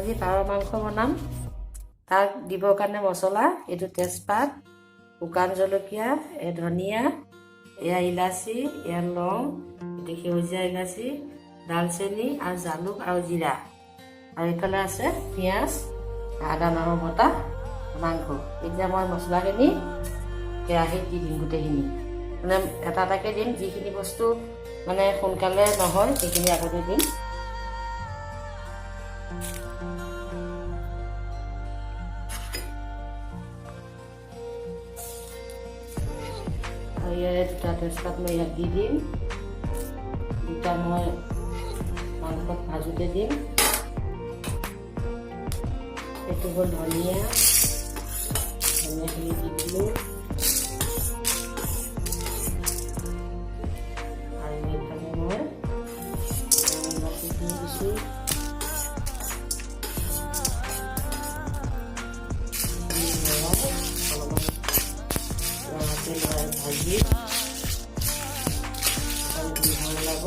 আজি পাৰ মাংস বনাম। তাক দিবৰ কাৰণে মছলা এইটো তেজপাত, শুকান জলকীয়া, ধনিয়া, এয়া ইলাচি, এয়া লং, এইটো সেউজীয়া ইলাচি, দালচেনি আৰু জালুক আৰু জিৰা, আৰু এইফালে আছে পিঁয়াজ, আদা নহৰু বটা, মাংস। এতিয়া মই মছলাখিনি কেৰাহীত দি দিম। গোটেইখিনি মানে এটা এটাকৈ দিম। যিখিনি বস্তু মানে সোনকালে নহয় সেইখিনি আগতে দিম। আৰু ইয়াৰে দুটা তেজপাত মই ইয়াত দি দিম। দুটা মই মাংসত ভাজোতে দিম। এইটো হ'ল ধনিয়াখিনি দি দিলোঁ। আৰু এইফালে মই ইলাচি দি দিছোঁ। ভাজি ভাল লাগিব।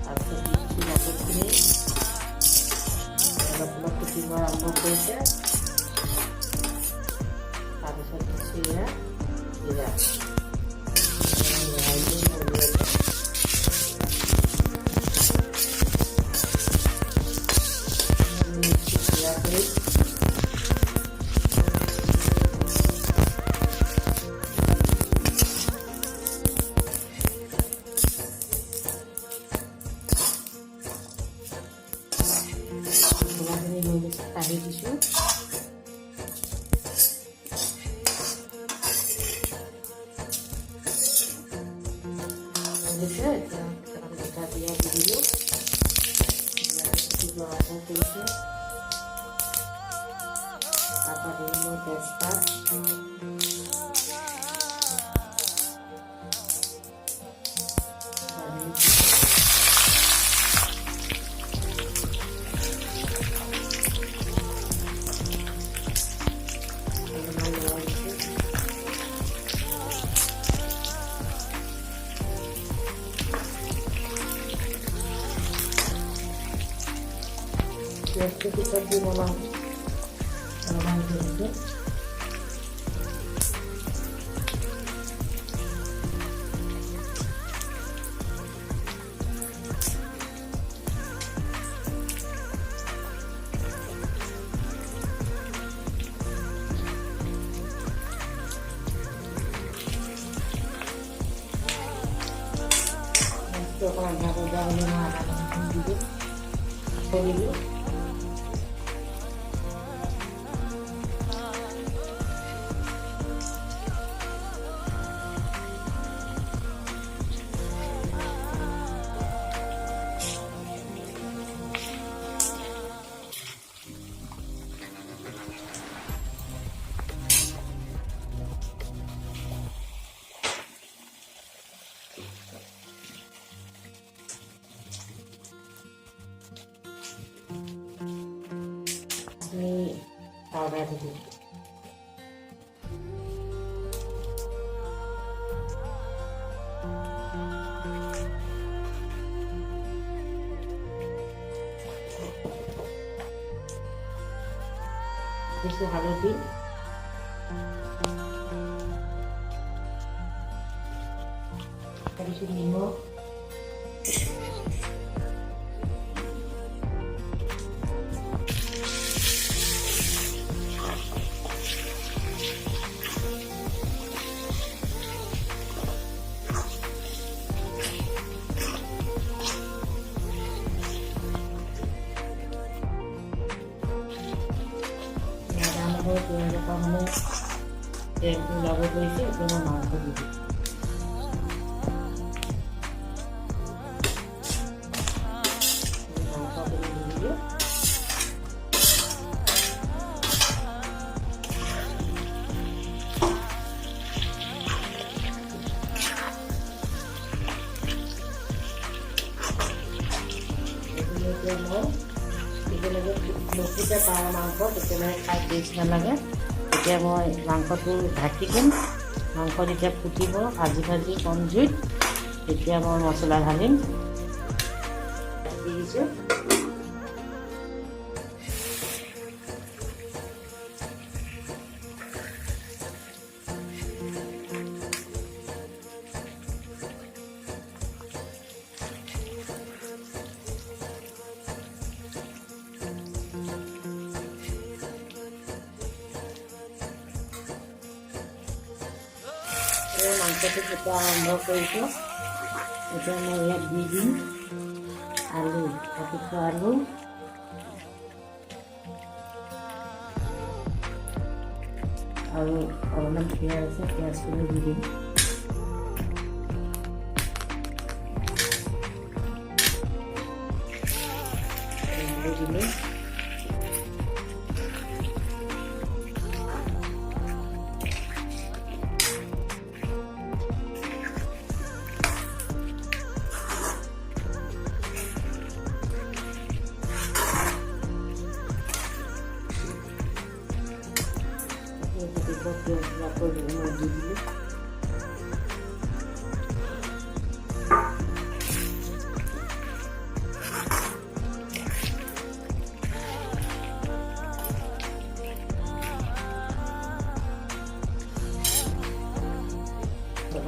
তাৰপিছত মাছখিনি অলপ অলপ ফুটিব আৰম্ভ কৰিছে। তাৰপিছত জিৰা কাঢ়ি দিছোঁ। গোটা পিঁয়াজ দি দিলোঁ। আৰম্ভ কৰিছোঁ। তাৰপৰা দিলোঁ মই তেজপাত, পিঁয়াজটো পিছত দি বনাম। অকণমান ভাজা হ'লে মই আদা নহৰু দি দিম। পাউডাৰ দি দিম। দিছোঁ হালধি, দিছোঁ নিমখ, তেলটো ওলাব কৰিছে। এতিয়া মই মাংস দি দিম। মাংসখিনি দি দিলোঁ। এতিয়া মই যেতিয়ালৈকে নুফুটে পাৰ মাংস তেতিয়ালৈকে খাই টেষ্ট নালাগে। এতিয়া মই মাংসটো ঢাকি দিম। মাংস যেতিয়া ফুটিব ভাজি ভাজি কম জুইত, তেতিয়া মই মছলা ঢালিম। দি দিছোঁ। মাংসটো ফুটা আৰম্ভ কৰিছোঁ। এতিয়া মই ইয়াত দি দিম আলু, কাটি থোৱা আলু। আৰু অলপমান পিঁয়াজ আছে, পিঁয়াজখিনি দি দিম। দিলোঁ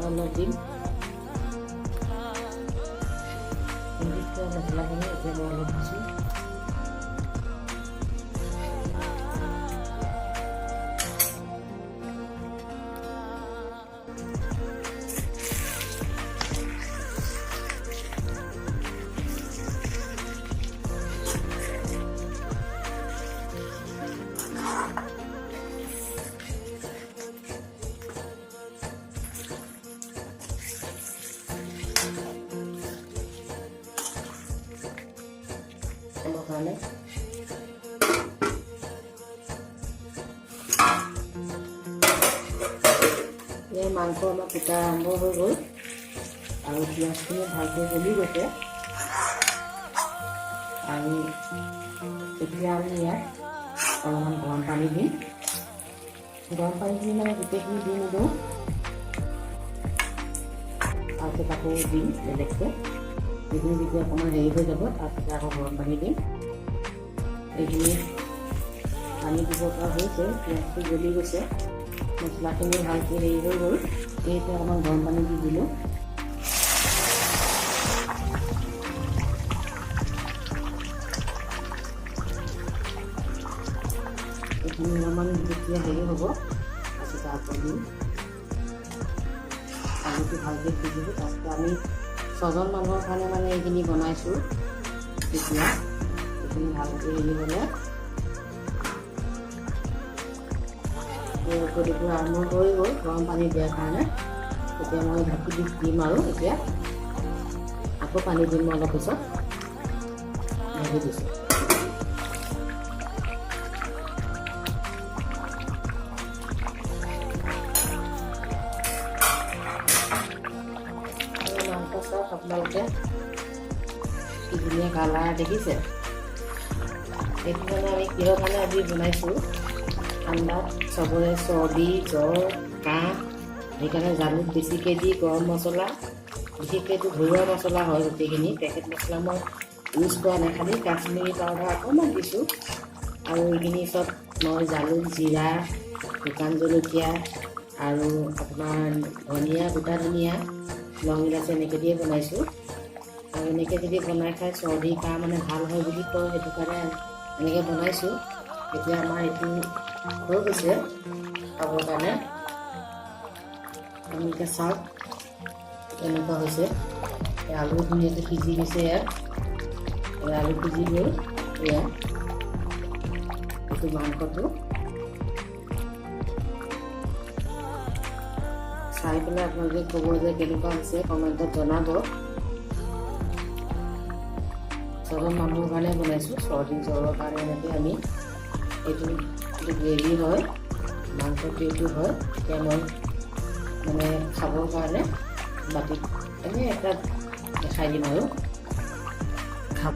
অলপ দিম মছলাখিনি। এতিয়া মই অলপ দিছোঁ কাৰণে। এই মাংস আমাৰ ফুটা আৰম্ভ হৈ গ'ল আৰু পিঁয়াজখিনি ভালকৈ গলি গৈছে। আৰু এতিয়া আমি ইয়াত অলপমান গৰম পানী দিম। গৰম পানীখিনি মানে গোটেইখিনি দি নিদিওঁ, তাৰপিছত আকৌ দিম বেলেগকৈ। এইখিনি যেতিয়া অকণমান হেৰি হৈ যাব তাৰপিছত আকৌ গৰম পানী দিম। এইখিনি পানী দিব পৰা হৈছে, পিঁয়াজটো গলি গৈছে, মছলাখিনি ভালকৈ হেৰি হৈ গ'ল। এতিয়া অকণমান গৰম পানী দি দিলোঁ। এইখিনি অলপমান যেতিয়া হেৰি হ'ব তাৰপিছত আকৌ দিম। আলুটো ভালকৈ সিজিব। তাৰপিছত আমি 6জন মানুহৰ কাৰণে মানে এইখিনি বনাইছোঁ। তেতিয়া এইখিনি ভালকৈ হেৰি হ'লে গতিকে আৰম্ভ হৈ গ'ল গৰম পানী দিয়াৰ কাৰণে। এতিয়া মই ঢাকি দিম আৰু এতিয়া আকৌ পানী দিম মই অলপ পিছত। ঢাকি দিছোঁ। আপোনালোকে কি ধুনীয়া কালাৰ দেখিছে। এইটো মানে আমি কিহৰ কাৰণে আজি বনাইছোঁ, ঠাণ্ডাত চবৰে চৰ্দি জ্বৰ কাহ, সেইকাৰণে জালুক বেছিকৈ দি গৰম মছলা, বিশেষকৈ এইটো ঘৰুৱা মছলা হয় গোটেইখিনি, পেকেট মছলা মই ইউজ কৰা নাই, খালি কাশ্মীৰী পাউডাৰ অকণমান দিছোঁ। আৰু এইখিনি চব মই জালুক, জিৰা, শুকান জলকীয়া আৰু আপোনাৰ ধনিয়া, গোটা ধনিয়া, লং ইলাচি এনেকৈ দিয়ে বনাইছোঁ। আৰু এনেকৈ যদি বনাই খাই চৰ্দি কাহ মানে ভাল হয় বুলি কয়, সেইটো কাৰণে এনেকৈ বনাইছোঁ। এতিয়া আমাৰ এইটো হৈ গৈছে খাবৰ কাৰণে। আমি এতিয়া চাওক এনেকুৱা হৈছে। আলু ধুনীয়াকৈ সিজি গৈছে। ইয়াত আলু সিজি গ'ল। ইয়াত এইটো মাংসটো চাই পেলাই আপোনালোকে ক'ব যে কেনেকুৱা হৈছে, কমেণ্টত জনাব। 6জন মানুহৰ কাৰণে বনাইছোঁ, চৰ্দি জ্বৰৰ কাৰণে। এনেকৈ আমি এইটো গ্ৰেভি হয়, মাংসটো এইটো হয়। এতিয়া মই মানে খাবৰ কাৰণে বাটিত এনেই এটা দেখাই দিম আৰু খাব।